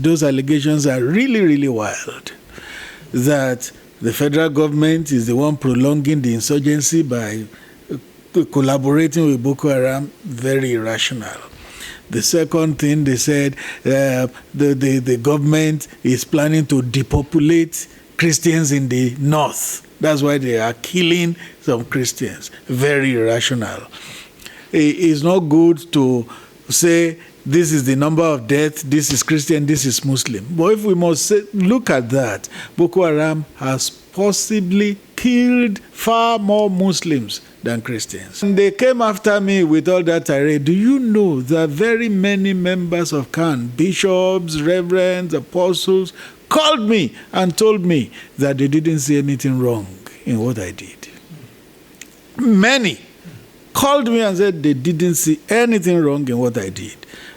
Those allegations are really, really wild. That the federal government is the one prolonging the insurgency by collaborating with Boko Haram, very irrational. The second thing they said, the government is planning to depopulate Christians in the north. That's why they are killing some Christians. Very irrational. It's not good to say this is the number of deaths, this is Christian, this is Muslim. But if we must look at that, Boko Haram has possibly killed far more Muslims than Christians. And they came after me with all that tirade. Do you know that very many members of C.A.N, bishops, reverends, apostles, called me and told me that they didn't see anything wrong in what I did? Many called me and said they didn't see anything wrong in what I did.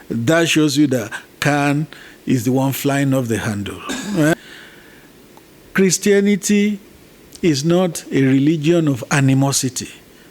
That shows you that C.A.N is the one flying off the handle. Christianity is not a religion of animosity.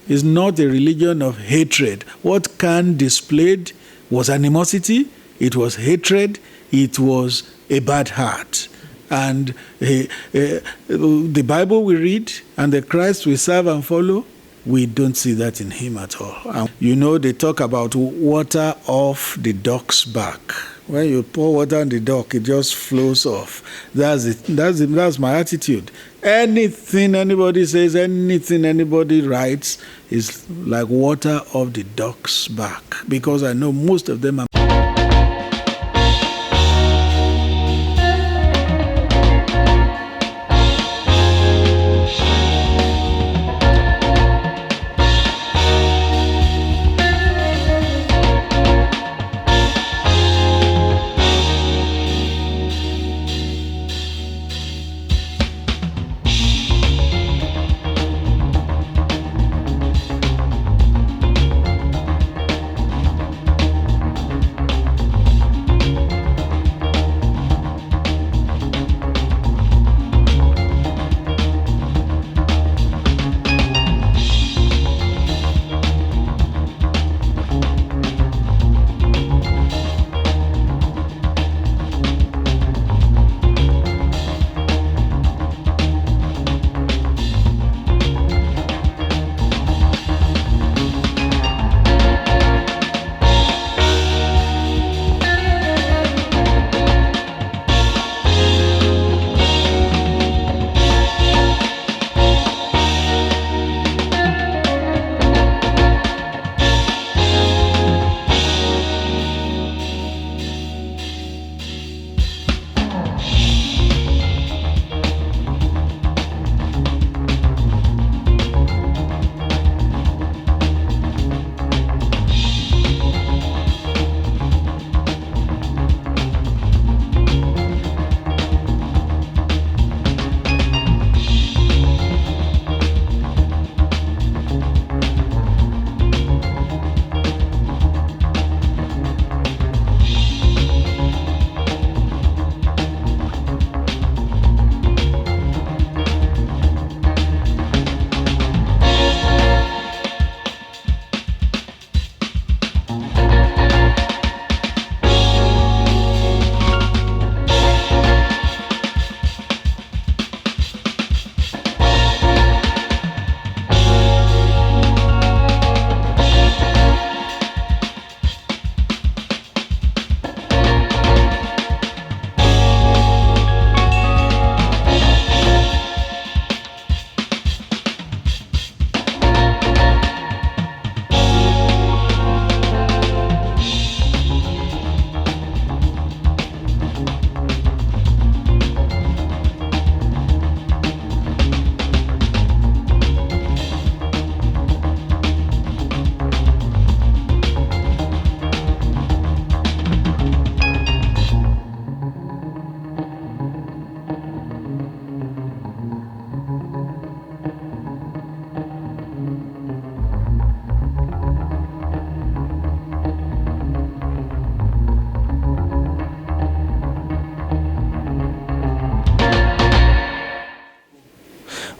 It's not a religion of hatred. What C.A.N displayed was animosity, it was hatred, it was a bad heart. And the Bible we read and the Christ we serve and follow, we don't see that in him at all. And you know, they talk about water off the duck's back. When you pour water on the duck, it just flows off. That's it. That's my attitude. Anything anybody says, anything anybody writes is like water off the duck's back. Because I know most of them are.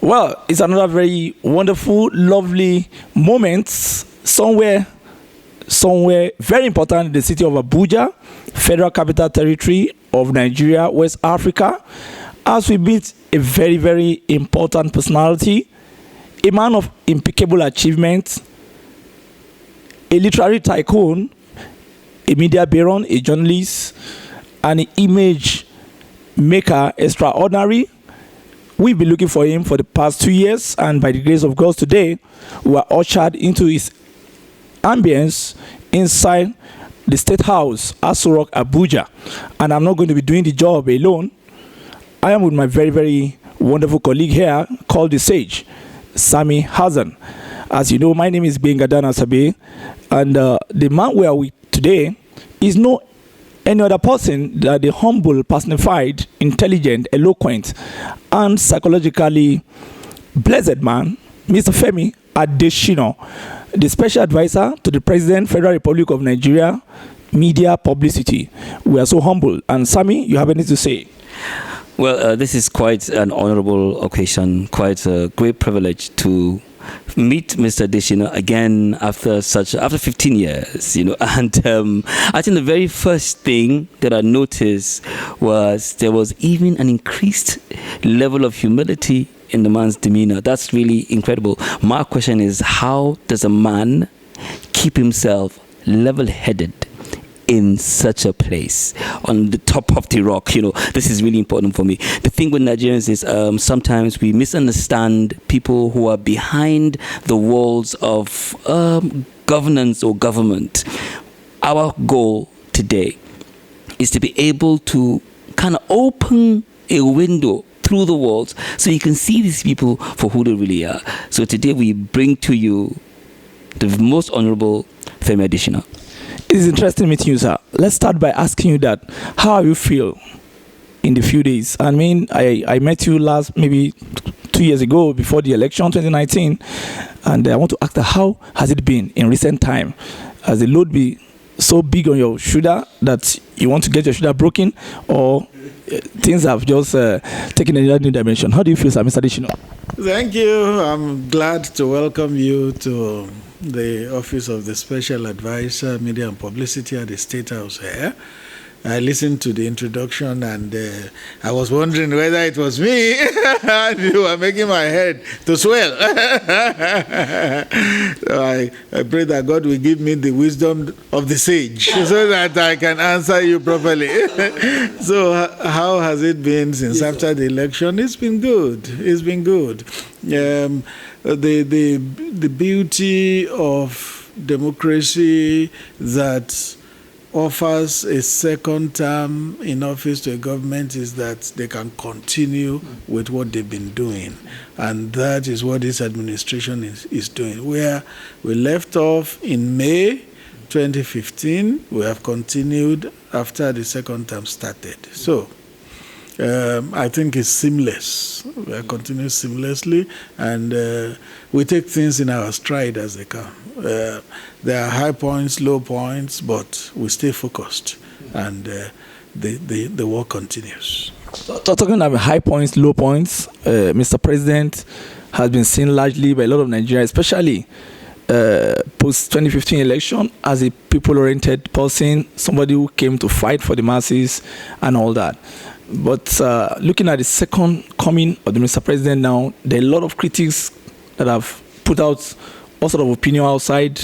Well, it's another very wonderful, lovely moment somewhere very important in the city of Abuja. Federal Capital Territory of Nigeria, West Africa, as we meet a very, very important personality, a man of impeccable achievements, a literary tycoon, a media baron, a journalist, and an image maker extraordinary. We've been looking for him for the past 2 years, and by the grace of God today, we are ushered into his ambience inside the State House, Aso Rock, Abuja. And I'm not going to be doing the job alone. I am with my very, very wonderful colleague here called the Sage, Sami Hassan. As you know, my name is Bengadan Asabe, and the man we are with today is no any other person than the humble, personified, intelligent, eloquent, and psychologically blessed man, Mr. Femi Adesina, the special advisor to the President, Federal Republic of Nigeria, Media Publicity. We are so humble. And Sami, you have anything to say? Well, this is quite an honorable occasion, quite a great privilege to meet Mr. Adesina again after 15 years, and I think the very first thing that I noticed was there was even an increased level of humility in the man's demeanor. That's really incredible. My question is, how does a man keep himself level-headed in such a place on the top of the rock? This is really important for me. The thing with Nigerians is sometimes we misunderstand people who are behind the walls of governance or government. Our goal today is to be able to kind of open a window through the walls so you can see these people for who they really are. So today we bring to you the most honorable Femi Adesina. It is interesting meeting you, sir. Let's start by asking you that, how you feel in the few days? I mean, I met you last maybe 2 years ago before the election, 2019, and I want to ask that, how has it been in recent time? Has the load been so big on your shoulder that you want to get your shoulder broken, or things have just taken another new dimension? How do you feel, sir, Mr. Adesina? Thank you. I'm glad to welcome you to the Office of the Special Advisor, Media and Publicity at the State House here. I listened to the introduction, and I was wondering whether it was me. You were making my head to swell. So I pray that God will give me the wisdom of the sage so that I can answer you properly. So how has it been since after the election? It's been good. It's been good. The beauty of democracy that offers a second term in office to a government is that they can continue with what they've been doing. And that is what this administration is doing. Where we left off in May 2015, we have continued after the second term started. So I think it's seamless. We are continuing seamlessly, and we take things in our stride as they come. There are high points, low points, but we stay focused, and the work continues. So, talking about high points, low points, Mr. President has been seen largely by a lot of Nigerians, especially post-2015 election, as a people-oriented person, somebody who came to fight for the masses and all that. But looking at the second coming of the Mr. President now, there are a lot of critics that have put out all sort of opinion outside,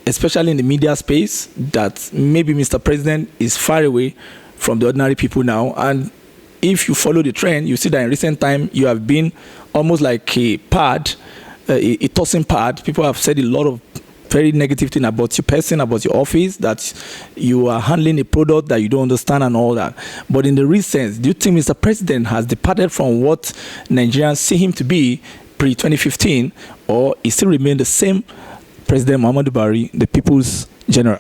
especially in the media space, that maybe Mr. President is far away from the ordinary people now. And if you follow the trend, you see that in recent time, you have been almost like a pad, a tossing pad. People have said a lot of very negative thing about your person, about your office, that you are handling a product that you don't understand and all that. But in the recent, do you think Mr. President has departed from what Nigerians see him to be pre-2015, or he still remain the same President Muhammadu Buhari, the people's general?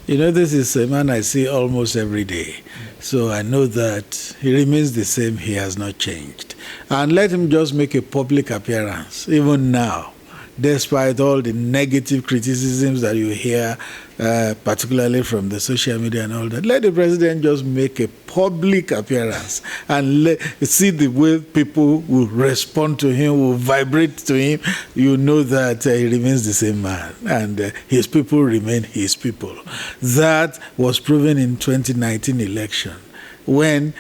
You know, this is a man I see almost every day. So I know that he remains the same. He has not changed. And let him just make a public appearance, even now, despite all the negative criticisms that you hear, particularly from the social media and all that. Let the president just make a public appearance and see the way people will respond to him, will vibrate to him. You know that he remains the same man, and his people remain his people. That was proven in 2019 election, when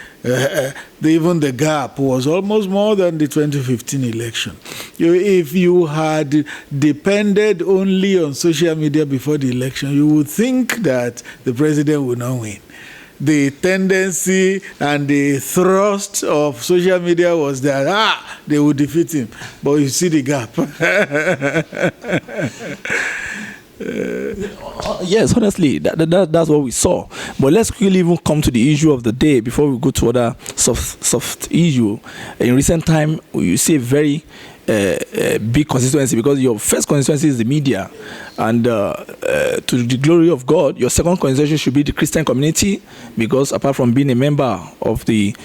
even the gap was almost more than the 2015 election. If you had depended only on social media before the election, you would think that the president would not win. The tendency and the thrust of social media was that, they would defeat him. But you see the gap. Yes, honestly, that's what we saw. But let's quickly even come to the issue of the day before we go to other soft issue. In recent time, you see a very big constituency, because your first constituency is the media, and to the glory of God, your second constituency should be the Christian community, because apart from being a member of the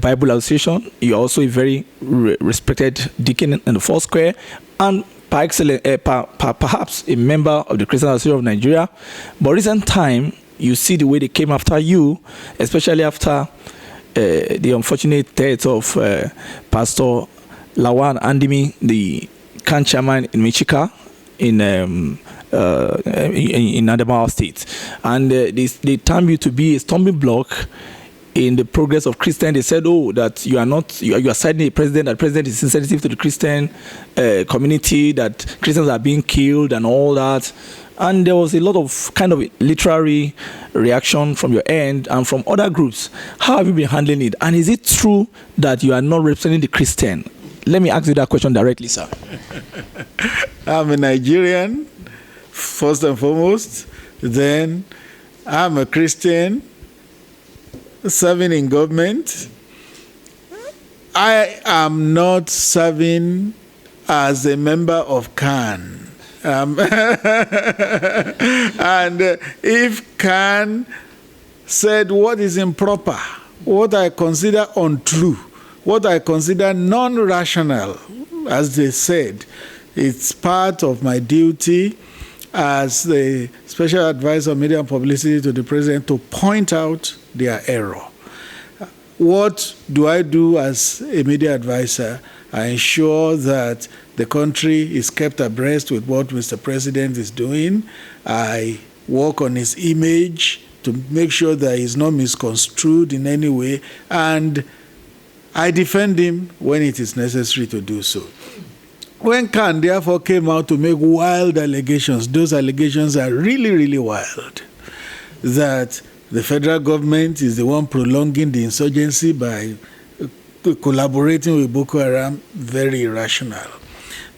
Bible Association, you're also a very respected deacon in the Foursquare, and perhaps a member of the Christian Association of Nigeria. But recent time, you see the way they came after you, especially after the unfortunate death of Pastor Lawan Andimi, the C.A.N chairman in Michika, in Adamawa State. And they term you to be a stumbling block in the progress of Christian. They said, that you are citing the president, that the president is insensitive to the Christian community, that Christians are being killed and all that. And there was a lot of kind of literary reaction from your end and from other groups. How have you been handling it? And is it true that you are not representing the Christian? Let me ask you that question directly, sir. I'm a Nigerian, first and foremost. Then I'm a Christian serving in government. I am not serving as a member of C.A.N. And if C.A.N said what is improper, what I consider untrue, what I consider non-rational, as they said, it's part of my duty as the special advisor on media and publicity to the president to point out their error. What do I do as a media advisor? I ensure that the country is kept abreast with what Mr. President is doing. I work on his image to make sure that he's not misconstrued in any way, and I defend him when it is necessary to do so. When C.A.N therefore came out to make wild allegations, those allegations are really, really wild, that the federal government is the one prolonging the insurgency by collaborating with Boko Haram, very irrational.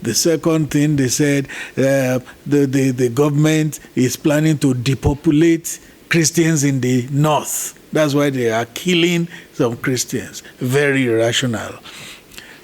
The second thing they said, the government is planning to depopulate Christians in the north. That's why they are killing some Christians. Very irrational.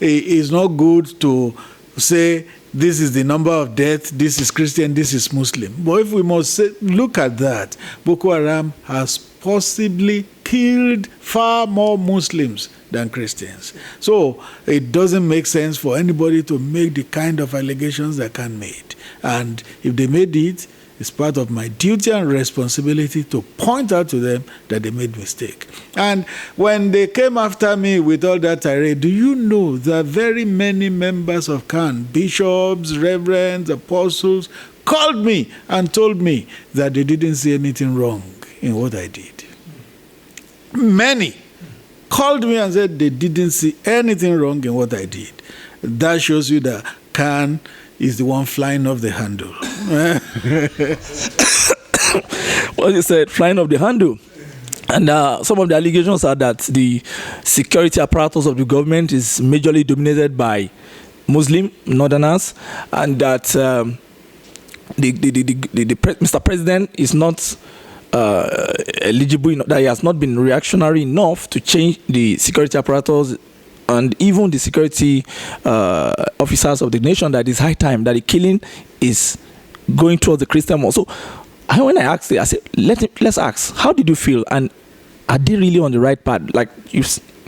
It's not good to say this is the number of deaths, this is Christian, this is Muslim. But if we must look at that, Boko Haram has possibly killed far more Muslims than Christians. So it doesn't make sense for anybody to make the kind of allegations that C.A.N made. And if they made it, it's part of my duty and responsibility to point out to them that they made mistake. And when they came after me with all that tirade, do you know that very many members of C.A.N, bishops, reverends, apostles, called me and told me that they didn't see anything wrong in what I did. Many called me and said they didn't see anything wrong in what I did. That shows you that C.A.N is the one flying off the handle. Well, you said flying off the handle. And some of the allegations are that the security apparatus of the government is majorly dominated by Muslim northerners, and that Mr. President is not eligible, that he has not been reactionary enough to change the security apparatus and even the security officers of the nation, that it's high time that the killing is going towards the Christian mosque. So when I asked it, I said, let's ask, how did you feel? And are they really on the right path? Like you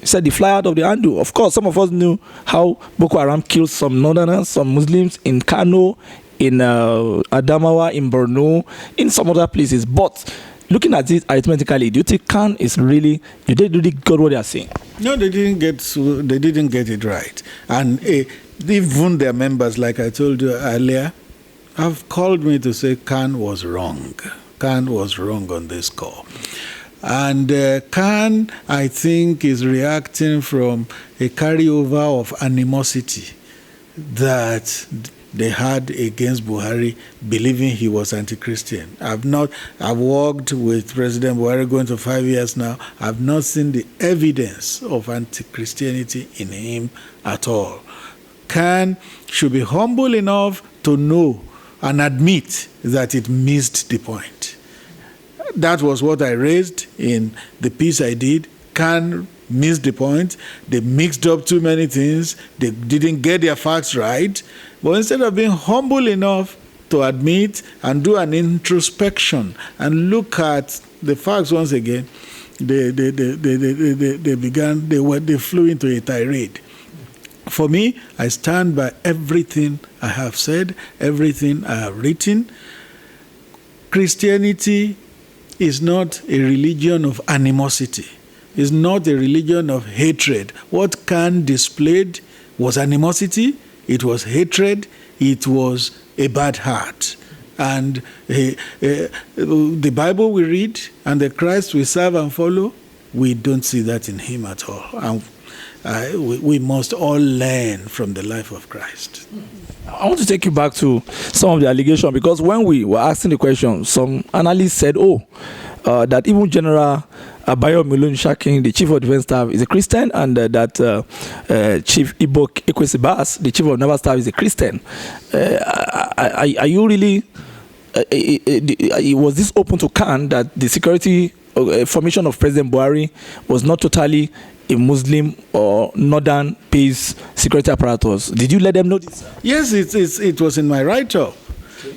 said the fly out of the handle. Of course, some of us knew how Boko Haram killed some northerners, some Muslims in Kano, in Adamawa, in Borno, in some other places. But looking at it arithmetically, do you think C.A.N is really, did they really got what they are saying? No, they didn't get it right. And even their members, like I told you earlier, have called me to say C.A.N was wrong. C.A.N was wrong on this score. And C.A.N, I think, is reacting from a carryover of animosity that they had against Buhari, believing he was anti-Christian. I've worked with President Buhari going to 5 years now. I've not seen the evidence of anti-Christianity in him at all. C.A.N should be humble enough to know and admit that it missed the point. That was what I raised in the piece I did. C.A.N missed the point. They mixed up too many things. They didn't get their facts right. But instead of being humble enough to admit and do an introspection and look at the facts once again, they flew into a tirade. For me, I stand by everything I have said, everything I have written. Christianity is not a religion of animosity. It's not a religion of hatred. What C.A.N displayed was animosity, it was hatred, it was a bad heart. And the Bible we read and the Christ we serve and follow, we don't see that in him at all. And we must all learn from the life of Christ. I want to take you back to some of the allegations, because when we were asking the question, some analysts said, that even General Abayo Milon-Shakin, the Chief of Defense Staff, is a Christian, and that Chief Ibok Ekwesibas, the Chief of Naval Staff, is a Christian. Are you really, was this open to C.A.N that the security formation of President Buhari was not totally a Muslim or northern-based security apparatus? Did you let them know this? Yes, it was in my write-up.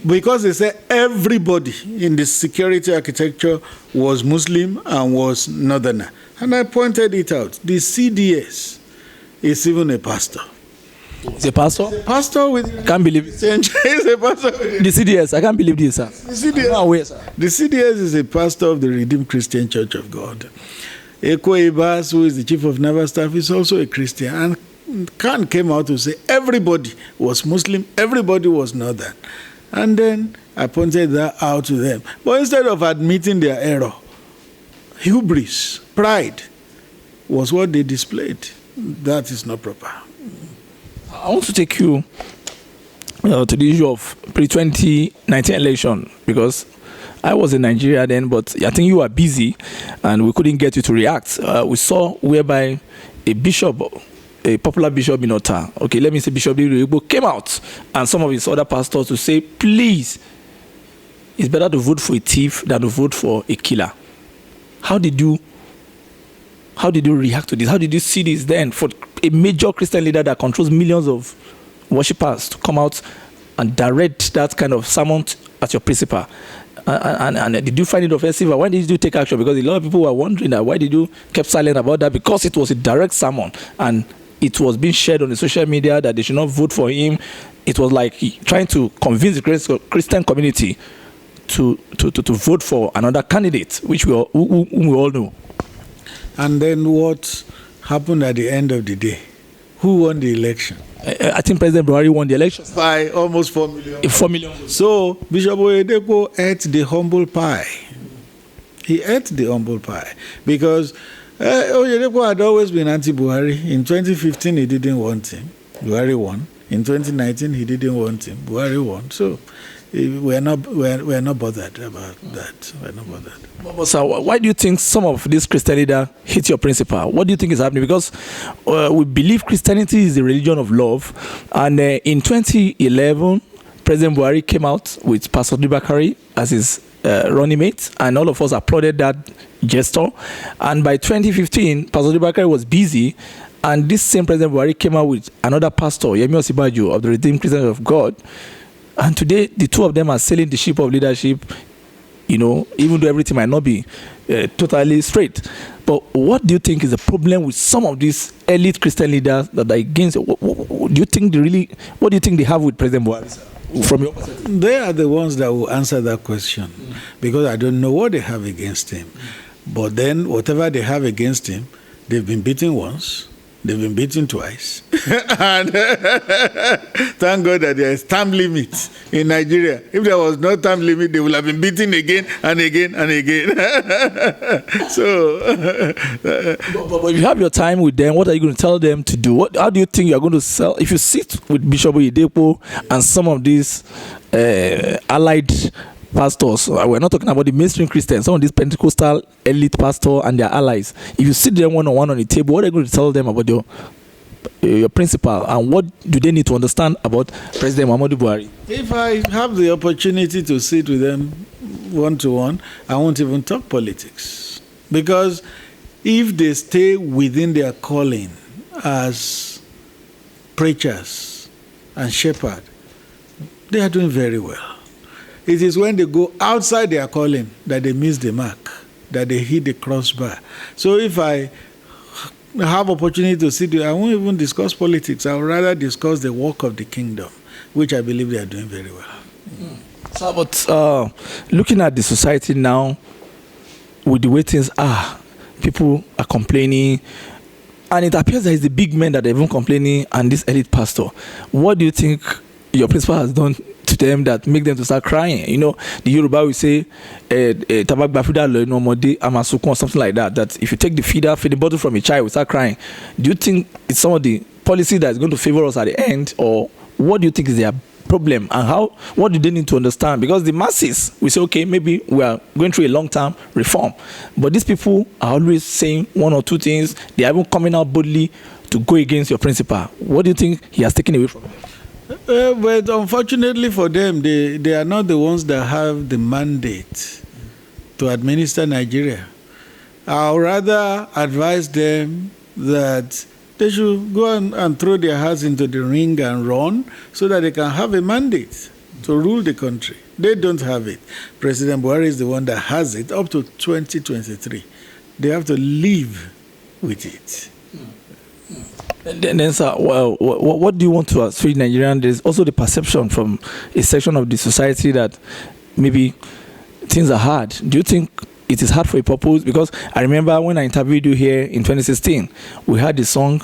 Because they say everybody in the security architecture was Muslim and was northerner. And I pointed it out. The CDS is even a pastor. Is a pastor? A pastor with... Can't believe it. Is a pastor with... The CDS, I can't believe this, sir. The CDS is a pastor of the Redeemed Christian Church of God. Eko Ibas, who is the Chief of Naval Staff, is also a Christian. And C.A.N came out to say everybody was Muslim, everybody was northern. And then I pointed that out to them. But instead of admitting their error, hubris, pride, was what they displayed. That is not proper. I want to take you to the issue of pre-2019 election, because I was in Nigeria then, but I think you were busy and we couldn't get you to react. We saw whereby a bishop, a popular bishop in Ota, okay, let me say Bishop Igbo, came out and some of his other pastors to say, please, it's better to vote for a thief than to vote for a killer. How did you react to this? How did you see this then for a major Christian leader that controls millions of worshippers to come out and direct that kind of sermon at your principal? And did you find it offensive? Why did you take action? Because a lot of people were wondering that why did you keep silent about that? Because it was a direct sermon and it was being shared on the social media that they should not vote for him. It was like trying to convince the Christian community to vote for another candidate, which we all know. And then what happened at the end of the day? Who won the election? I think President Buhari won the election. By almost 4 million. 4 million. So Bishop Oyedepo ate the humble pie. He ate the humble pie because Oyedepo had always been anti-Buhari. In 2015, he didn't want him. Buhari won. In 2019, he didn't want him. Buhari won. So we're not bothered about that. We're not bothered. But sir, why do you think some of these Christian leaders hit your principle? What do you think is happening? Because we believe Christianity is the religion of love. And in 2011, President Buhari came out with Pastor Lawan as his running mate, and all of us applauded that gesture. And by 2015, Pastor Lawan was busy, and this same President Buhari came out with another pastor, Yemi Osibaju of the Redeemed Christians of God. And today, the two of them are sailing the ship of leadership, you know, even though everything might not be totally straight. But what do you think is the problem with some of these elite Christian leaders that are against? What do you think they have with President Buhari? From your perspective, they are the ones that will answer that question, because I don't know what they have against him. But then, whatever they have against him, they've been beaten once. They've been beaten twice. And thank God that there is time limit in Nigeria. If there was no time limit, they would have been beaten again and again and again. So, but if you have your time with them, what are you going to tell them to do? How do you think you are going to sell? If you sit with Bishop Oyedepo and some of these allied pastors, we're not talking about the mainstream Christians, some of these Pentecostal elite pastors and their allies. If you sit them one-on-one on the table, what are you going to tell them about your principle, and what do they need to understand about President Muhammadu Buhari? If I have the opportunity to sit with them one-to-one, I won't even talk politics. Because if they stay within their calling as preachers and shepherds, they are doing very well. It is when they go outside their calling that they miss the mark, that they hit the crossbar. So if I have opportunity to sit there, I won't even discuss politics. I would rather discuss the work of the kingdom, which I believe they are doing very well. So, but looking at the society now, with the way things are, people are complaining, and it appears that it's the big men that are even complaining, and this elite pastor. What do you think your principal has done to them that make them to start crying? You know, the Yoruba will say, "Tabak bafida lo no mode amasukun," or something like that. That if you take feed the bottle from a child, we start crying. Do you think it's some of the policy that is going to favor us at the end, or what do you think is their problem, and what do they need to understand? Because the masses, we say, okay, maybe we are going through a long-term reform, but these people are always saying one or two things. They are even coming out boldly to go against your principal. What do you think he has taken away from them? But unfortunately for them, they are not the ones that have the mandate to administer Nigeria. I would rather advise them that they should go and throw their hearts into the ring and run so that they can have a mandate to rule the country. They don't have it. President Buhari is the one that has it up to 2023. They have to live with it. Then sir, well, what do you want to feed Nigerians? There's also the perception from a section of the society that maybe things are hard. Do you think it is hard for a purpose? Because I remember when I interviewed you here in 2016, we had the song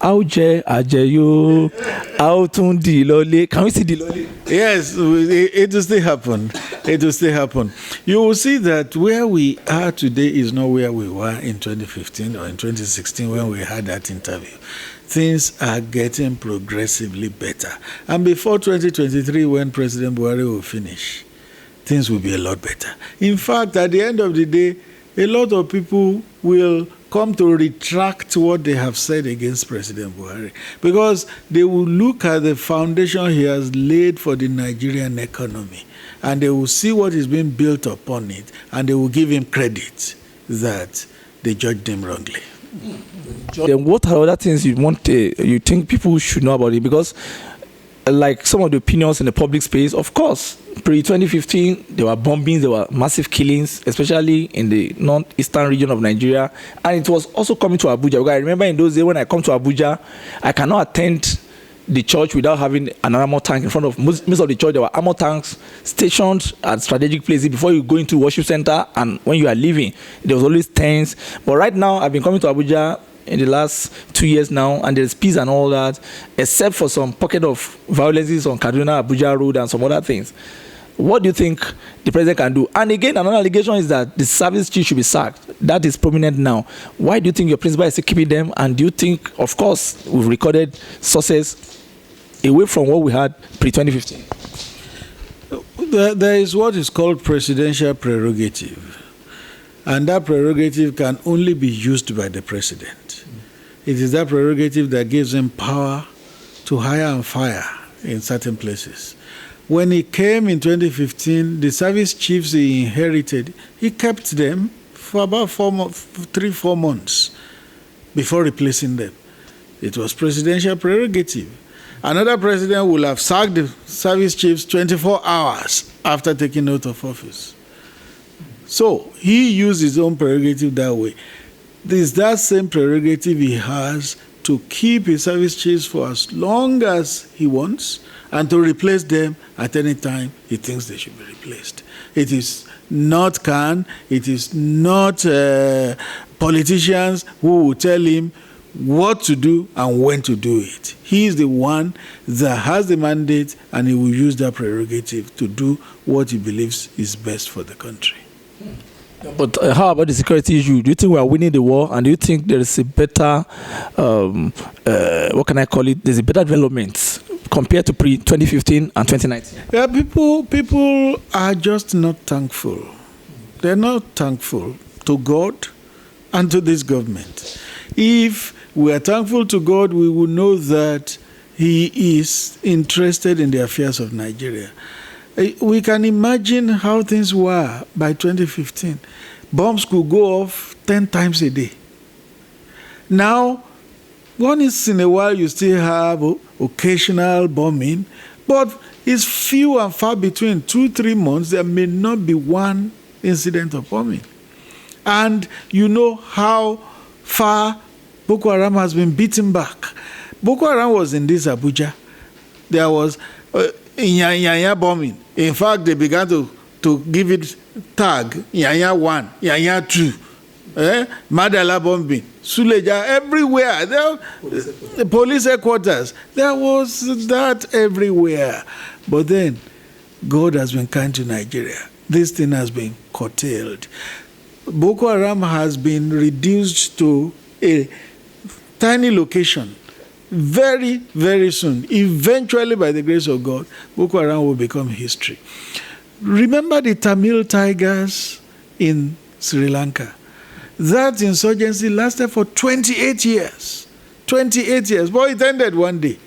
Auje Ajeyo Autun Dilole. Can we see Dilole? Yes, it will still happen. It will still happen. You will see that where we are today is not where we were in 2015 or in 2016 when we had that interview. Things are getting progressively better. And before 2023, when President Buhari will finish, things will be a lot better. In fact, at the end of the day, a lot of people will come to retract what they have said against President Buhari, because they will look at the foundation he has laid for the Nigerian economy, and they will see what is being built upon it, and they will give him credit that they judged him wrongly. Then what are other things you think people should know about it? Because like some of the opinions in the public space, of course, pre-2015, there were bombings, there were massive killings, especially in the northeastern region of Nigeria. And it was also coming to Abuja. Because I remember in those days when I come to Abuja, I cannot attend the church without having an armor tank in front of most of the church. There were armor tanks stationed at strategic places before you go into worship center, and when you are leaving, there was always tents. But right now, I've been coming to Abuja in the last 2 years now, and there's peace and all that, except for some pocket of violences on Kaduna, Abuja Road, and some other things. What do you think the president can do? And again, another allegation is that the service chief should be sacked. That is prominent now. Why do you think your principal is keeping them? And do you think, of course, we've recorded sources away from what we had pre-2015? There is what is called presidential prerogative. And that prerogative can only be used by the president. It is that prerogative that gives him power to hire and fire in certain places. When he came in 2015, the service chiefs he inherited, he kept them for about 3-4 months before replacing them. It was presidential prerogative. Another president will have sacked the service chiefs 24 hours after taking oath of office. So he used his own prerogative that way. There's that same prerogative he has to keep his service chiefs for as long as he wants and to replace them at any time he thinks they should be replaced. It is not C.A.N, it is not politicians who will tell him what to do and when to do it. He is the one that has the mandate, and he will use that prerogative to do what he believes is best for the country. But how about the security issue? Do you think we are winning the war, and do you think there is a better, what can I call it? There's a better development compared to pre-2015 and 2019? Yeah, people are just not thankful. They're not thankful to God and to this government. If we are thankful to God, we will know that He is interested in the affairs of Nigeria. We can imagine how things were by 2015. Bombs could go off 10 times a day. Now, once in a while you still have occasional bombing, but it's few and far between. 2-3 months, there may not be one incident of bombing. And you know how far Boko Haram has been beaten back. Boko Haram was in this Abuja. There was Nyanya bombing. In fact, they began to give it tag, Nyanya 1, Nyanya 2, Madala bombing, Suleja, everywhere. The police headquarters. There was that everywhere. But then, God has been kind to Nigeria. This thing has been curtailed. Boko Haram has been reduced to a tiny location very, very soon. Eventually, by the grace of God, Boko Haram will become history. Remember the Tamil Tigers in Sri Lanka? That insurgency lasted for 28 years. 28 years. But it ended one day.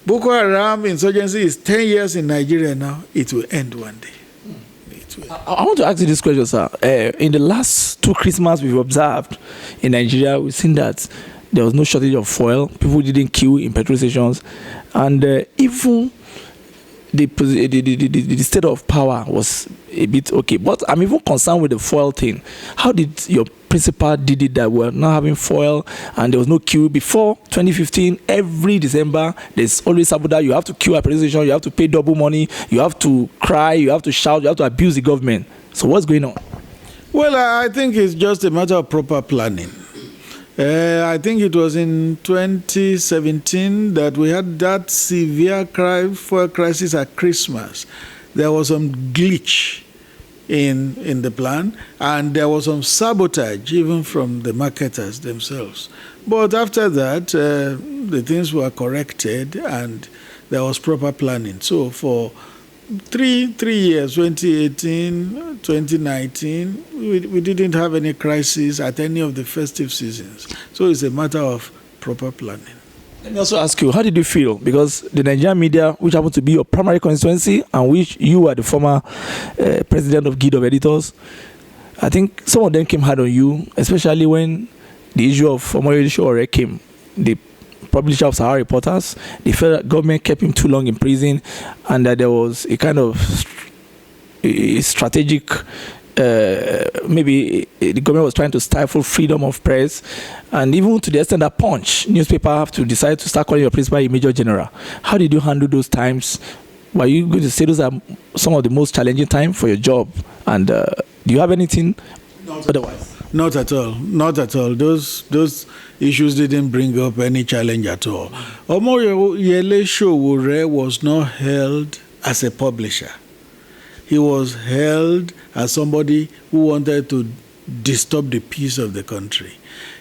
Boko Haram insurgency is 10 years in Nigeria now. It will end one day. I want to ask you this question, sir. In the last 2 Christmas we've observed in Nigeria, we've seen that there was no shortage of fuel. People didn't queue in petrol stations. And even the state of power was a bit okay. But I'm even concerned with the fuel thing. How did your principal did it that we're not having fuel and there was no queue? Before 2015, every December, there's always sabotage. You have to queue at petrol station, you have to pay double money, you have to cry, you have to shout, you have to abuse the government. So what's going on? Well, I think it's just a matter of proper planning. I think it was in 2017 that we had that severe fuel crisis at Christmas. There was some glitch in the plan, and there was some sabotage even from the marketers themselves. But after that, the things were corrected, and there was proper planning. So for three years, 2018, 2019, we didn't have any crisis at any of the festive seasons. So it's a matter of proper planning. Let me also ask you, how did you feel? Because the Nigerian media, which happened to be your primary constituency, and which you are the former president of Guild of Editors, I think some of them came hard on you, especially when the issue of Oyedepo came. The publisher of Sahara Reporters, the federal government kept him too long in prison, and that there was a kind of strategic, maybe the government was trying to stifle freedom of press, and even to the extent that Punch newspaper have to decide to start calling your principal a major general. How did you handle those times? Were you going to say those are some of the most challenging times for your job? And do you have anything otherwise? Not at all. Not at all. Those issues didn't bring up any challenge at all. Omoyele Sowore was not held as a publisher. He was held as somebody who wanted to disturb the peace of the country.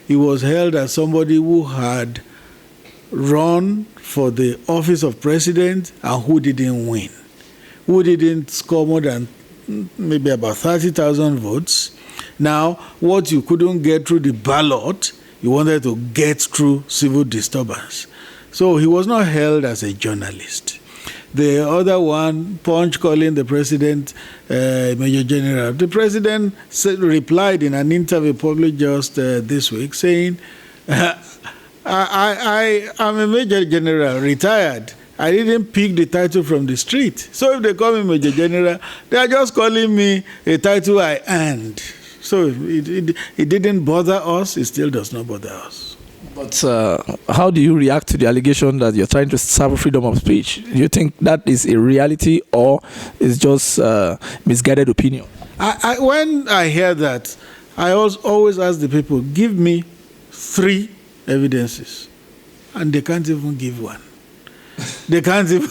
He was held as somebody who had run for the office of president and who didn't win, who didn't score more than maybe about 30,000 votes. Now, what you couldn't get through the ballot, you wanted to get through civil disturbance. So he was not held as a journalist. The other one, Punch calling the president Major General. The president replied in an interview published just this week saying, I'm a Major General, retired. I didn't pick the title from the street. So if they call me Major General, they are just calling me a title I earned. So it didn't bother us. It still does not bother us. But how do you react to the allegation that you're trying to serve freedom of speech? Do you think that is a reality or is just misguided opinion? When I hear that, I always ask the people, give me 3 evidences. And they can't even give one. They can't even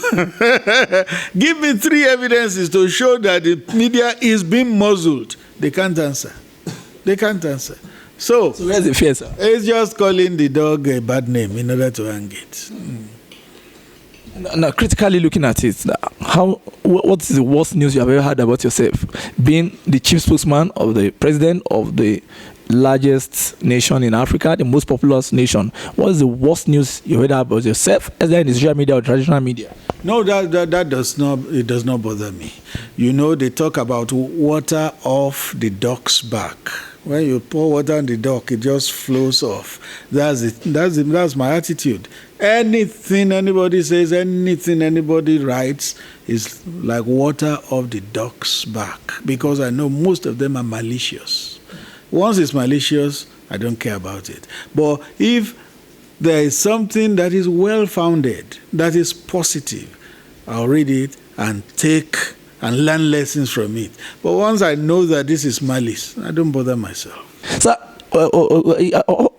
give me 3 evidences to show that the media is being muzzled. They can't answer. They can't answer. So where's the fear, sir? It's just calling the dog a bad name in order to hang it. Now, critically looking at it, what's the worst news you have ever heard about yourself? Being the chief spokesman of the president of the largest nation in Africa, the most populous nation. What is the worst news you heard about yourself, either in the social media or traditional media? No, that does not. It does not bother me. You know, they talk about water off the duck's back. When you pour water on the duck, it just flows off. That's it. That's my attitude. Anything anybody says, anything anybody writes is like water off the duck's back, because I know most of them are malicious. Once it's malicious, I don't care about it. But if there is something that is well-founded, that is positive, I'll read it and take and learn lessons from it. But once I know that this is malice, I don't bother myself. So,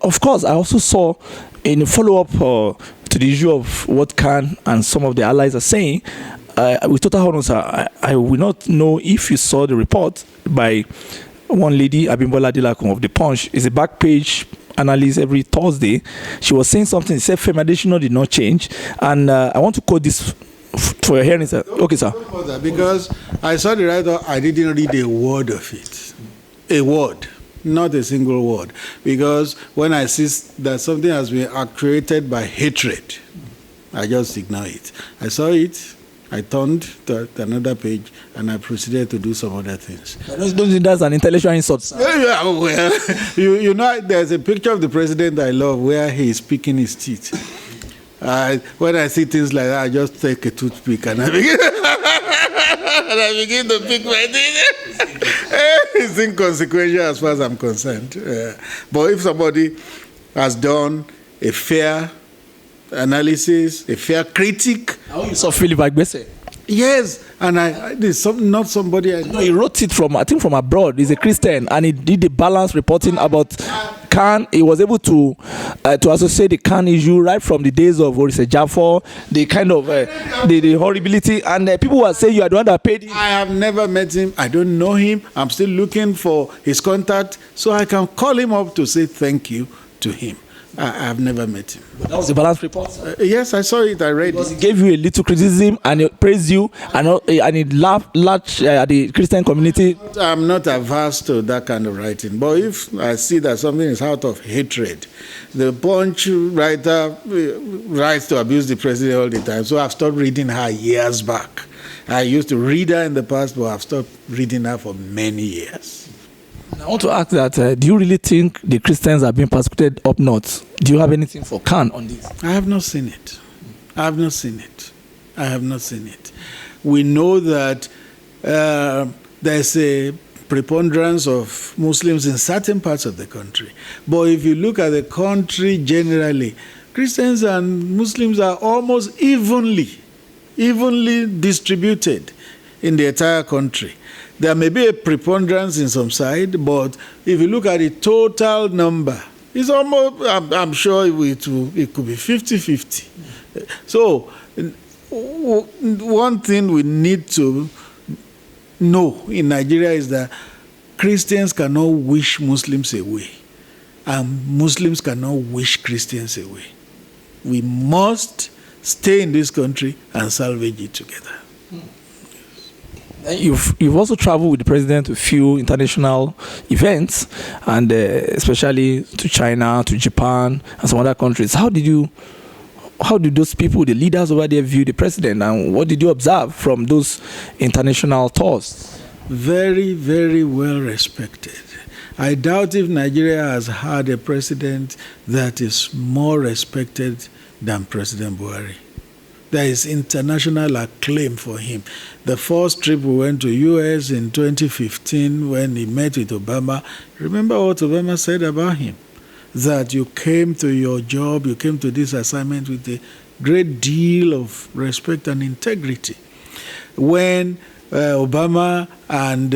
of course, I also saw in a follow-up to the issue of what C.A.N and some of the allies are saying, with total honor, I will not know if you saw the report by one lady, Abimbola Dilakun of The Punch. Is a back page analysis every Thursday. She was saying something. She said Femi Adesina did not change. And I want to quote this for your hearing, sir. Okay, sir. Because I saw the writer, I didn't read a word of it. A word, not a single word. Because when I see that something has been created by hatred, I just ignore it. I saw it, I turned to another page, and I proceeded to do some other things. Don't think that's an intellectual insult, sir? Yeah, well, you know, there's a picture of the president I love where he is picking his teeth. When I see things like that, I just take a toothpick and I begin to pick my teeth. It's inconsequential as far as I'm concerned. But if somebody has done a fair analysis, a fair critic. How you saw Philip Agbese? Yes, and not somebody. No, he wrote it from, I think, from abroad. He's a Christian, and he did the balanced reporting about C.A.N. He was able to associate the C.A.N issue right from the days of Orji Kalu, the kind of the horribility, and people were saying you are the one that paid him. I have never met him. I don't know him. I'm still looking for his contact so I can call him up to say thank you to him. I have never met him. But that was a balanced report. Yes, I saw it. I read because it. He gave you a little criticism and he praised you and he laughed at the Christian community. I'm not averse to that kind of writing. But if I see that something is out of hatred, the Punch writer writes to abuse the president all the time. So I've stopped reading her years back. I used to read her in the past, but I've stopped reading her for many years. I want to ask that, do you really think the Christians are being persecuted up north? Do you have anything for C.A.N on this? I have not seen it. I have not seen it. I have not seen it. We know that there's a preponderance of Muslims in certain parts of the country. But if you look at the country generally, Christians and Muslims are almost evenly distributed in the entire country. There may be a preponderance in some side, but if you look at the total number, it's almost, I'm sure it could be 50-50. So one thing we need to know in Nigeria is that Christians cannot wish Muslims away, and Muslims cannot wish Christians away. We must stay in this country and salvage it together. You've also traveled with the president to a few international events, and especially to China, to Japan, and some other countries. How did those people, the leaders over there, view the president, and what did you observe from those international tours? Very, very well respected. I doubt if Nigeria has had a president that is more respected than President Buhari. There is international acclaim for him. The first trip we went to US in 2015 when he met with Obama, remember what Obama said about him? That you came to your job, you came to this assignment with a great deal of respect and integrity. When Obama and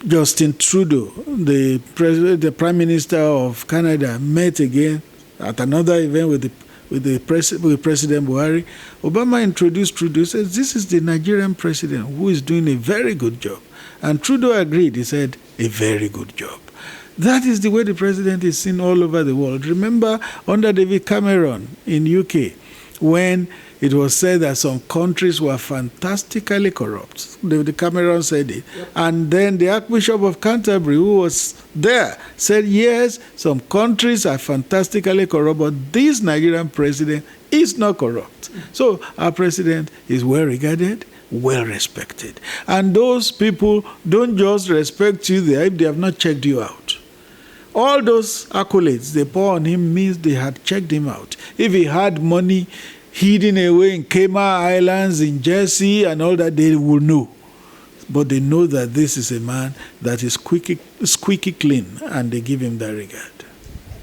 Justin Trudeau, the Prime Minister of Canada, met again at another event with President Buhari, Obama introduced Trudeau, says, this is the Nigerian president who is doing a very good job. And Trudeau agreed, he said, a very good job. That is the way the president is seen all over the world. Remember under David Cameron in UK, when it was said that some countries were fantastically corrupt. David Cameron said it. Yep. And then the Archbishop of Canterbury, who was there, said, yes, some countries are fantastically corrupt, but this Nigerian president is not corrupt. So our president is well regarded, well respected. And those people don't just respect you there if they have not checked you out. All those accolades they pour on him means they had checked him out. If he had money hidden away in Cayman Islands, in Jersey, and all that, they will know. But they know that this is a man that is squeaky clean, and they give him that regard.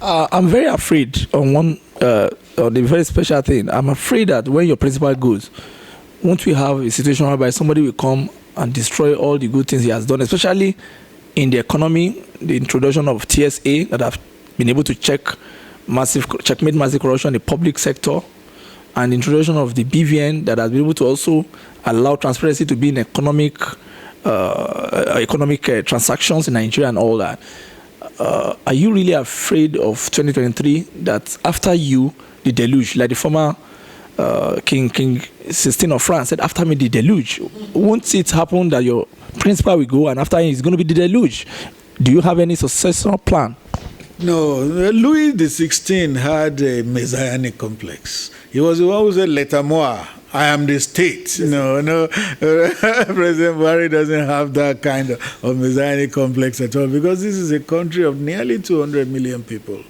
I'm very afraid on the very special thing. I'm afraid that when your principal goes, won't we have a situation whereby somebody will come and destroy all the good things he has done, especially in the economy, the introduction of TSA that have been able to checkmate massive corruption in the public sector, and the introduction of the BVN that has been able to also allow transparency to be in economic transactions in Nigeria and all that. Are you really afraid of 2023 that after you, the deluge, like the former King 16 of France said, after me the deluge? Won't it happen that your principal will go and after him it's going to be the deluge? Do you have any successor plan? No, Louis XVI had a messianic complex. He was the one who said, "L'État-moi, I am the state." No, President Buhari doesn't have that kind of messianic complex at all, because this is a country of nearly 200 million people.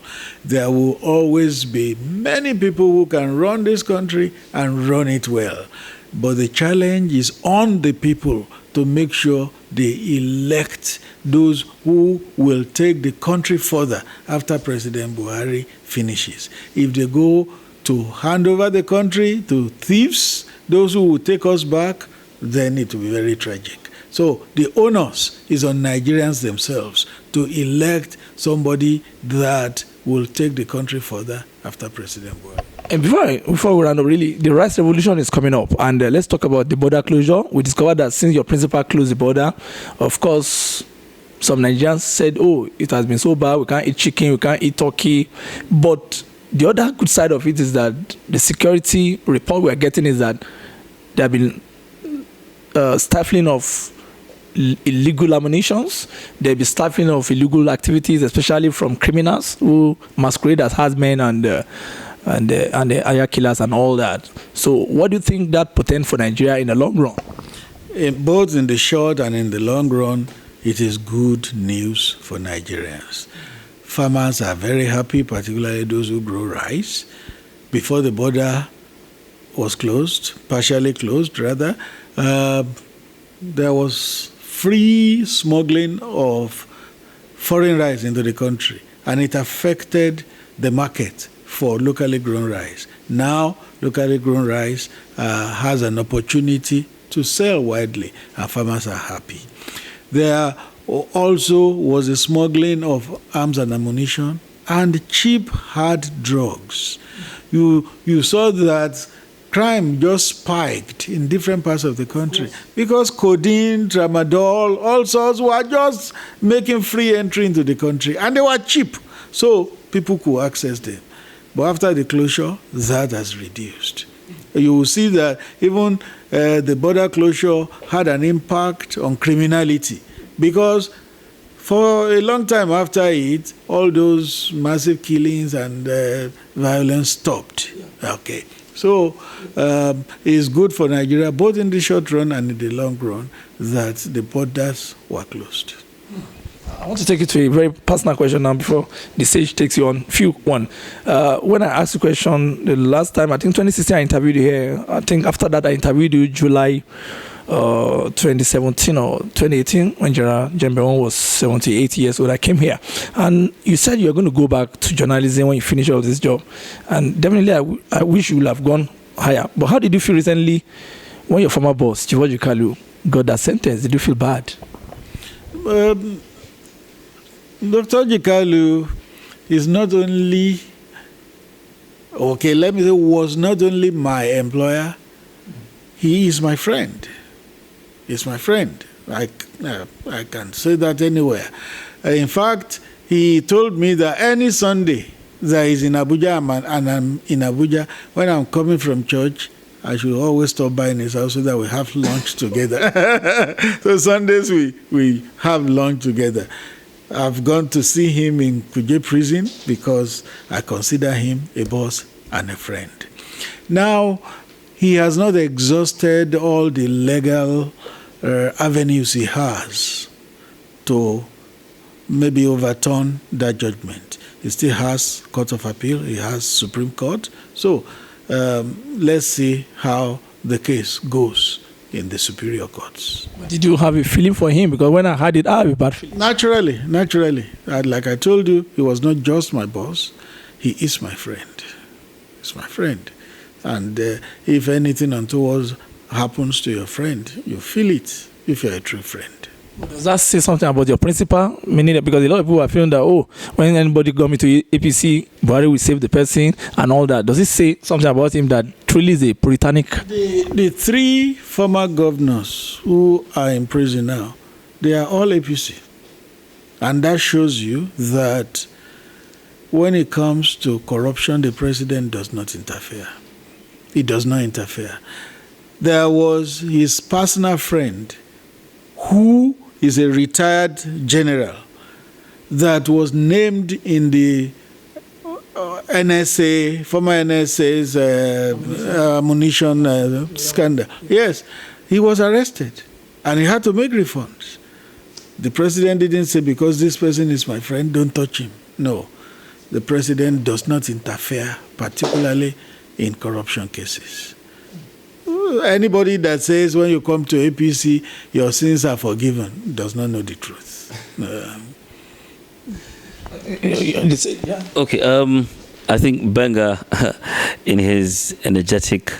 There will always be many people who can run this country and run it well. But the challenge is on the people to make sure they elect those who will take the country further after President Buhari finishes. If they go to hand over the country to thieves, those who will take us back, then it will be very tragic. So the onus is on Nigerians themselves to elect somebody that will take the country further after President Buhari. And before we round up, really, the rice revolution is coming up, and let's talk about the border closure. We discovered that since your principal closed the border, of course, some Nigerians said, oh, it has been so bad, we can't eat chicken, we can't eat turkey. But the other good side of it is that the security report we're getting is that there have been stifling of illegal ammunitions, there will be stifling of illegal activities, especially from criminals who masquerade as herdsmen and the aya killers and all that. So what do you think that portends for Nigeria in the long run? Both in the short and in the long run, it is good news for Nigerians. Farmers are very happy, particularly those who grow rice. Before the border was closed, partially closed rather, there was free smuggling of foreign rice into the country, and it affected the market for locally grown rice. Now, locally grown rice has an opportunity to sell widely, and farmers are happy. There also was a smuggling of arms and ammunition and cheap hard drugs. You saw that crime just spiked in different parts of the country because codeine, tramadol, all sorts were just making free entry into the country, and they were cheap, so people could access them. But after the closure, that has reduced. You will see that even the border closure had an impact on criminality, because for a long time after it, all those massive killings and violence stopped. Okay. So it's good for Nigeria, both in the short run and in the long run, that the borders were closed. I want to take you to a very personal question now before the stage takes you on. When I asked the question the last time, I think 2016, I interviewed you here. I think after that, I interviewed you July 2017 or 2018 when General Jembeon was 78 years old. I came here. And you said you're going to go back to journalism when you finish all this job. And definitely, I wish you would have gone higher. But how did you feel recently when your former boss, Orji Kalu, got that sentence? Did you feel bad? Dr. Orji Kalu is not only, was not only my employer, he is my friend. He's my friend. I can say that anywhere. In fact, he told me that any Sunday that he's in Abuja and I'm in Abuja, when I'm coming from church, I should always stop by in his house so that we have lunch together. So Sundays we have lunch together. I've gone to see him in Kuje prison because I consider him a boss and a friend. Now, he has not exhausted all the legal avenues he has to maybe overturn that judgment. He still has Court of Appeal, he has Supreme Court. So let's see how the case goes in the superior courts. Did you have a feeling for him? Because when I heard it, I had a bad feeling. Naturally. Like I told you, he was not just my boss. He is my friend. He's my friend. And if anything untoward happens to your friend, you feel it if you're a true friend. Does that say something about your principle? Meaning that because a lot of people are feeling that, when anybody got me to APC, Buhari will save the person and all that. Does it say something about him that truly is a puritanic? The three former governors who are in prison now, they are all APC. And that shows you that when it comes to corruption, the president does not interfere. He does not interfere. There was his personal friend who is a retired general that was named in the NSA, former NSA's ammunition scandal. Yes, he was arrested and he had to make refunds. The president didn't say, because this person is my friend, don't touch him. No, the president does not interfere, particularly in corruption cases. Anybody that says when you come to APC, your sins are forgiven, does not know the truth. Okay, I think Benga, in his energetic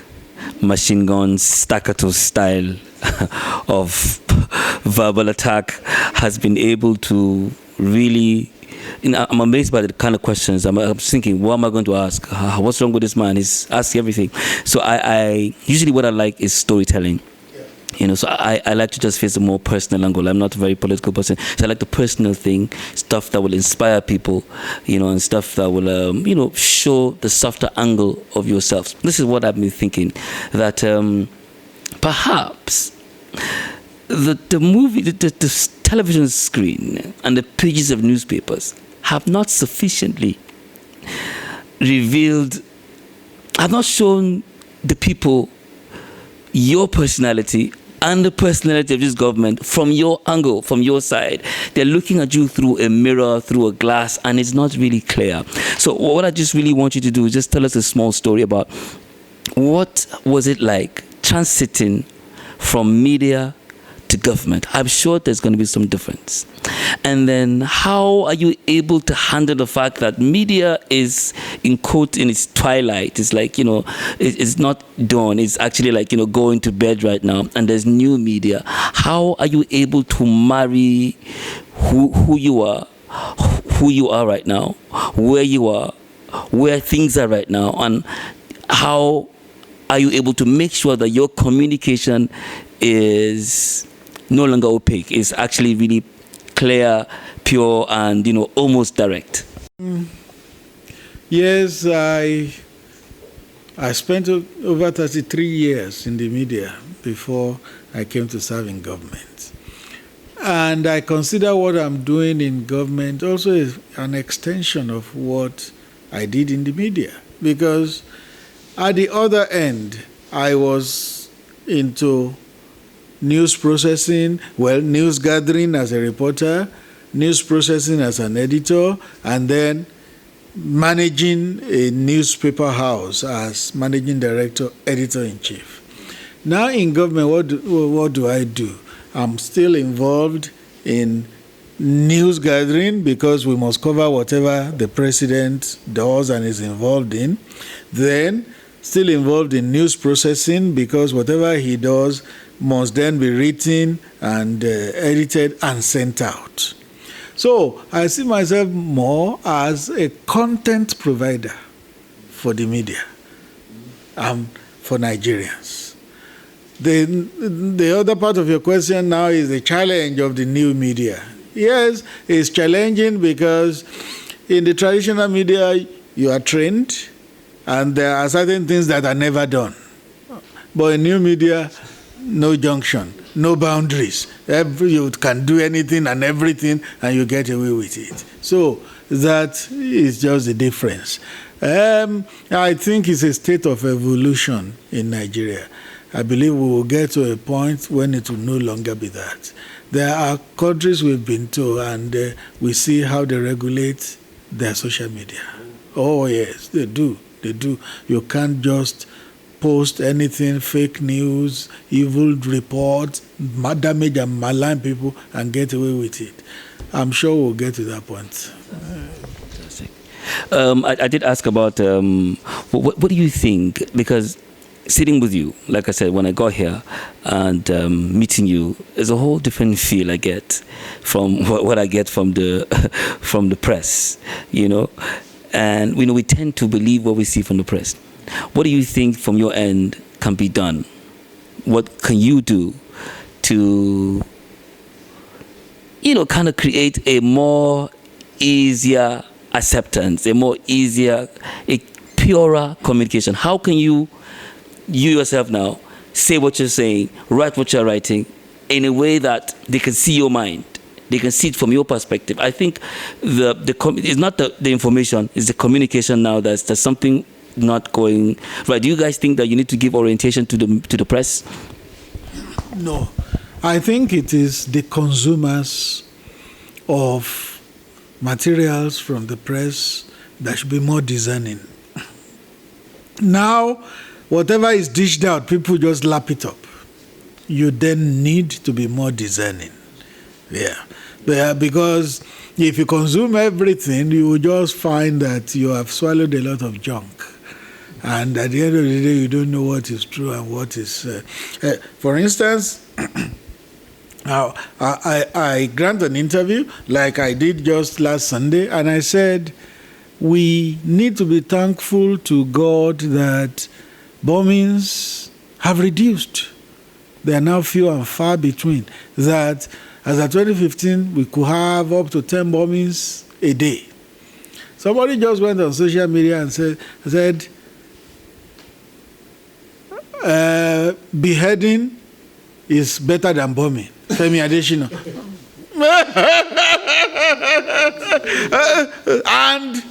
machine gun staccato style of verbal attack, has been able to really, I'm amazed by the kind of questions. I'm thinking, what am I going to ask? What's wrong with this man? He's asking everything. So I usually what I like is storytelling. So I like to just face a more personal angle. I'm not a very political person, so I like the personal thing, stuff that will inspire people, and stuff that will, show the softer angle of yourselves. This is what I've been thinking, that perhaps the movie, the television screen and the pages of newspapers have not sufficiently revealed, have not shown the people your personality and the personality of this government from your angle, from your side. They're looking at you through a mirror, through a glass, and it's not really clear. So what I just really want you to do is just tell us a small story about what was it like transiting from media to government. I'm sure there's going to be some difference. And then how are you able to handle the fact that media is in its twilight? It's like, it's not dawn. It's actually like, going to bed right now. And there's new media. How are you able to marry who you are right now, where you are, where things are right now, and how are you able to make sure that your communication is no longer opaque, is actually really clear, pure, and almost direct? Yes, I spent over 33 years in the media before I came to serve in government. And I consider what I'm doing in government also an extension of what I did in the media. Because at the other end, I was into news processing, news gathering as a reporter, news processing as an editor, and then managing a newspaper house as managing director, editor-in-chief. Now in government, what do I do? I'm still involved in news gathering because we must cover whatever the president does and is involved in. Then still involved in news processing because whatever he does must then be written and edited and sent out. So I see myself more as a content provider for the media for Nigerians. The other part of your question now is the challenge of the new media. Yes, it's challenging because in the traditional media, you are trained and there are certain things that are never done. But in new media, no junction, no boundaries. You can do anything and everything and you get away with it. So that is just the difference. I think it's a state of evolution in Nigeria. I believe we will get to a point when it will no longer be that. There are countries we've been to, and we see how they regulate their social media. Oh, yes, they do. They do. You can't just post anything, fake news, evil reports, damage and malign people, and get away with it. I'm sure we'll get to that point. Fantastic. I did ask about what do you think? Because sitting with you, like I said, when I got here and meeting you, is a whole different feel I get from what I get from the from the press, you know. And we tend to believe what we see from the press. What do you think from your end can be done? What can you do to, kind of create a more easier acceptance, a purer communication? How can you yourself now say what you're saying, write what you're writing in a way that they can see your mind, they can see it from your perspective? I think it's not the information, it's the communication now that's something not going right. Do you guys think that you need to give orientation to the press? No, I think it is the consumers of materials from the press that should be more discerning. Now, whatever is dished out, people just lap it up. You then need to be more discerning. Yeah, because if you consume everything, you will just find that you have swallowed a lot of junk. And at the end of the day, you don't know what is true and what is... for instance, I grant an interview like I did just last Sunday, and I said, we need to be thankful to God that bombings have reduced. They are now few and far between. That as of 2015, we could have up to 10 bombings a day. Somebody just went on social media and said beheading is better than bombing. Femi Adesina. And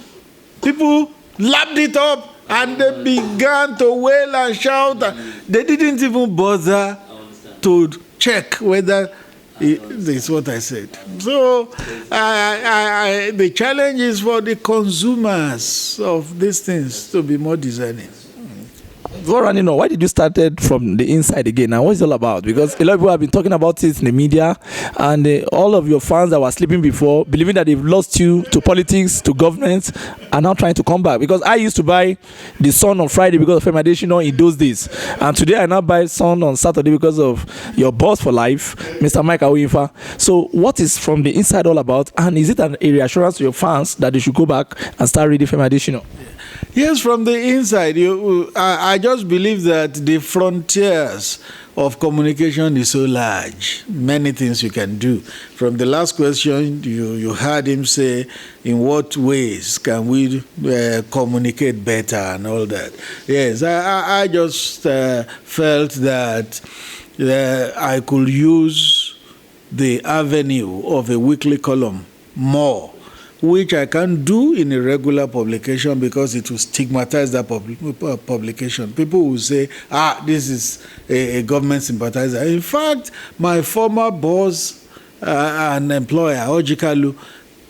people lapped it up and they began to wail and shout. They didn't even bother to check whether it's what I said. So the challenge is for the consumers of these things to be more discerning. Why did you start it from the inside again? Now, what's it all about? Because a lot of people have been talking about it in the media, and all of your fans that were sleeping before, believing that they've lost you to politics, to government, are now trying to come back. Because I used to buy the Sun on Friday because of Femi Adesina in those days, and today I now buy Sun on Saturday because of your boss for life, Mr. Mike Awifa. So, what is from the inside all about? And is it a reassurance to your fans that they should go back and start reading Femi Adesina? Yes, from the inside. I just believe that the frontiers of communication is so large. Many things you can do. From the last question, you heard him say, in what ways can we communicate better and all that. Yes, I just felt that I could use the avenue of a weekly column more, which I can't do in a regular publication because it will stigmatize that publication. People will say, this is a government sympathizer. In fact, my former boss an employer, Orji Kalu,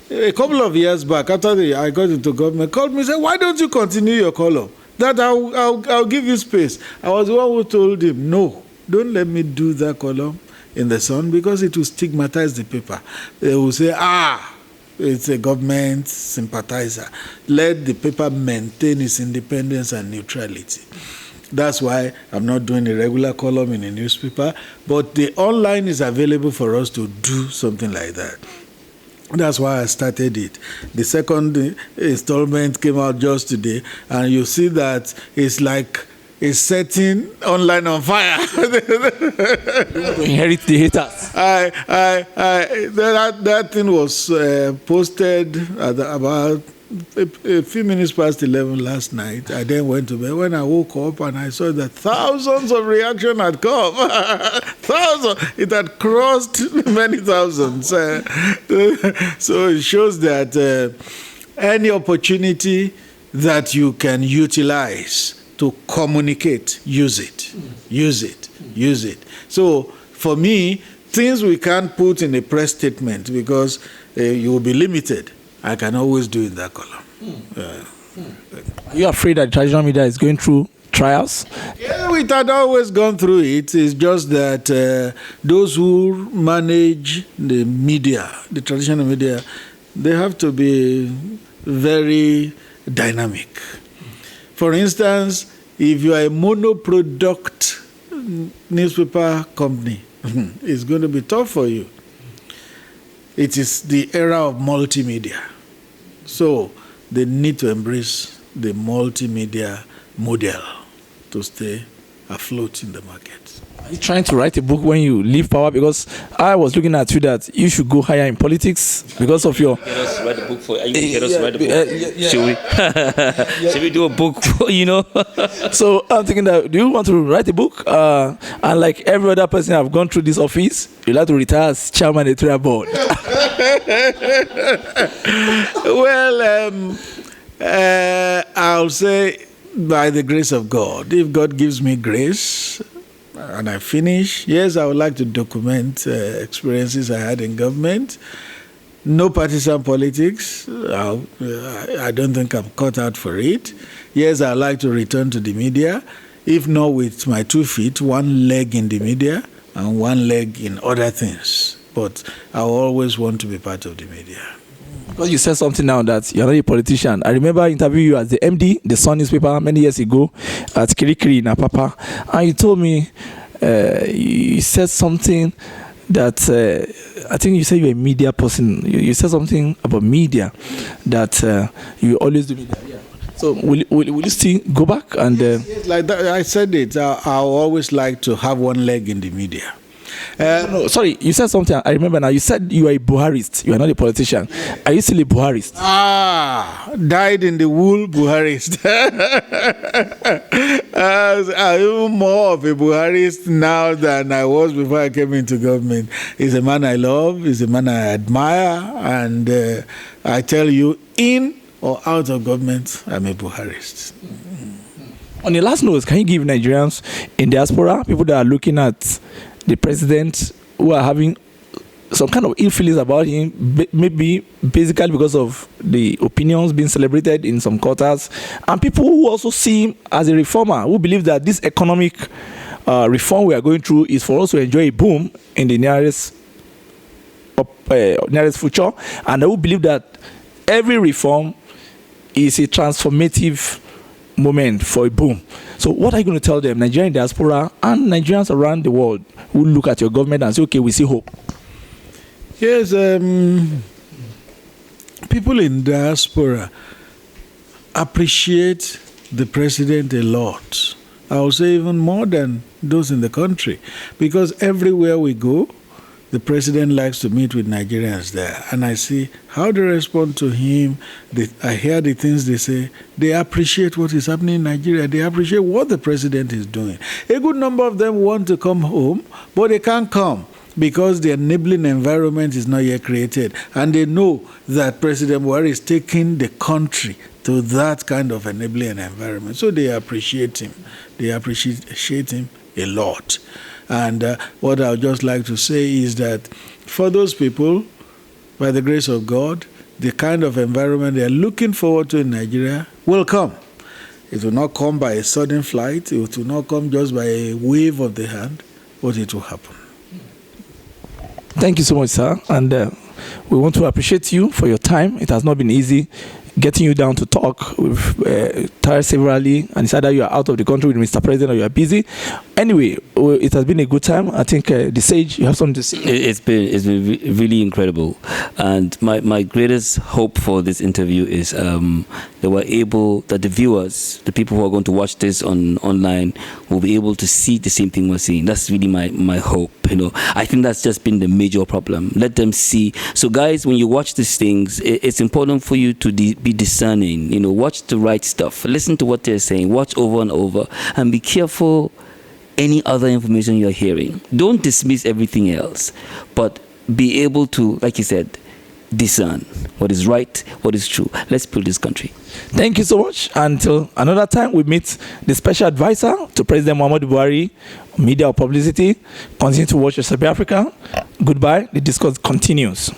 a couple of years back, after I got into government, called me and said, why don't you continue your column? That I'll give you space. I was the one who told him, no, don't let me do that column in the Sun because it will stigmatize the paper. They will say, it's a government sympathizer. Let the paper maintain its independence and neutrality. That's why I'm not doing a regular column in a newspaper, but the online is available for us to do something like that. That's why I started it. The second installment came out just today, and you see that it's like it's setting online on fire. Inherit the haters. That thing was posted at about a few minutes past 11 last night. I then went to bed. When I woke up and I saw that thousands of reactions had come. Thousands. It had crossed many thousands. So it shows that any opportunity that you can utilize to communicate, use it. Use it. Use it. So for me, things we can't put in a press statement because you will be limited. I can always do in that column. Are you afraid that the traditional media is going through trials? Yeah, it had always gone through it. It's just that those who manage the media, the traditional media, they have to be very dynamic. For instance, if you are a monoproduct newspaper company, it's going to be tough for you. It is the era of multimedia. So they need to embrace the multimedia model to stay afloat in the market. Are you trying to write a book when you leave power? Because I was looking at you that you should go higher in politics because of your... Get us write a book for... Get us write a book. Should we? Should we do a book for, So I'm thinking that, do you want to write a book? And like every other person I've gone through this office, you'll have to retire as chairman of the editorial board. Well, I'll say by the grace of God, if God gives me grace and I finish, yes, I would like to document experiences I had in government. No partisan politics. I don't think I'm cut out for it. Yes, I'd like to return to the media, if not with my 2 feet, one leg in the media and one leg in other things. But I always want to be part of the media. Because you said something now that you're not a politician. I remember interviewing you as the MD, the Sun newspaper, many years ago at Kirikiri in Apapa. And you told me, you said something that, I think you said you're a media person. You said something about media, that you always do media. Yeah. So will you still go back? And yes, like that, I said it. I always like to have one leg in the media. No, sorry, you said something. I remember now. You said you are a Buharist. You are not a politician. Are you still a Buharist? Died in the wool Buharist. I'm even more of a Buharist now than I was before I came into government. He's a man I love. He's a man I admire. And I tell you, in or out of government, I'm a Buharist. On the last note, can you give Nigerians in diaspora, people that are looking at the president, who are having some kind of ill feelings about him, maybe basically because of the opinions being celebrated in some quarters, and people who also see him as a reformer, who believe that this economic reform we are going through is for us to enjoy a boom in the nearest future, and who believe that every reform is a transformative moment for a boom. So what are you going to tell them, Nigerian diaspora and Nigerians around the world, who look at your government and say, okay, we see hope? Yes, people in diaspora appreciate the president a lot. I would say even more than those in the country, because everywhere we go, the president likes to meet with Nigerians there, and I see how they respond to him. I hear the things they say. They appreciate what is happening in Nigeria. They appreciate what the president is doing. A good number of them want to come home, but they can't come because the enabling environment is not yet created. And they know that President Buhari is taking the country to that kind of enabling environment. So they appreciate him. They appreciate him a lot. And what I would just like to say is that for those people, by the grace of God, the kind of environment they are looking forward to in Nigeria will come. It will not come by a sudden flight. It will not come just by a wave of the hand, but it will happen. Thank you so much, sir. And we want to appreciate you for your time. It has not been easy getting you down to talk. We've tried severally, and it's either you are out of the country with Mr. President or you are busy. Anyway, it has been a good time. I think the Sage, you have something to say. It's been really incredible, and my greatest hope for this interview is that the viewers, the people who are going to watch this online, will be able to see the same thing we're seeing. That's really my hope. I think that's just been the major problem. Let them see. So guys, when you watch these things, it's important for you to be discerning. Watch the right stuff. Listen to what they're saying. Watch over and over, and be careful any other information you're hearing. Don't dismiss everything else, but be able to, like you said, discern what is right, what is true. Let's build this country. Thank you so much. Until another time, we meet the special advisor to President Muhammadu Buhari, media or publicity. Continue to watch Asabe Africa. Goodbye. The discourse continues.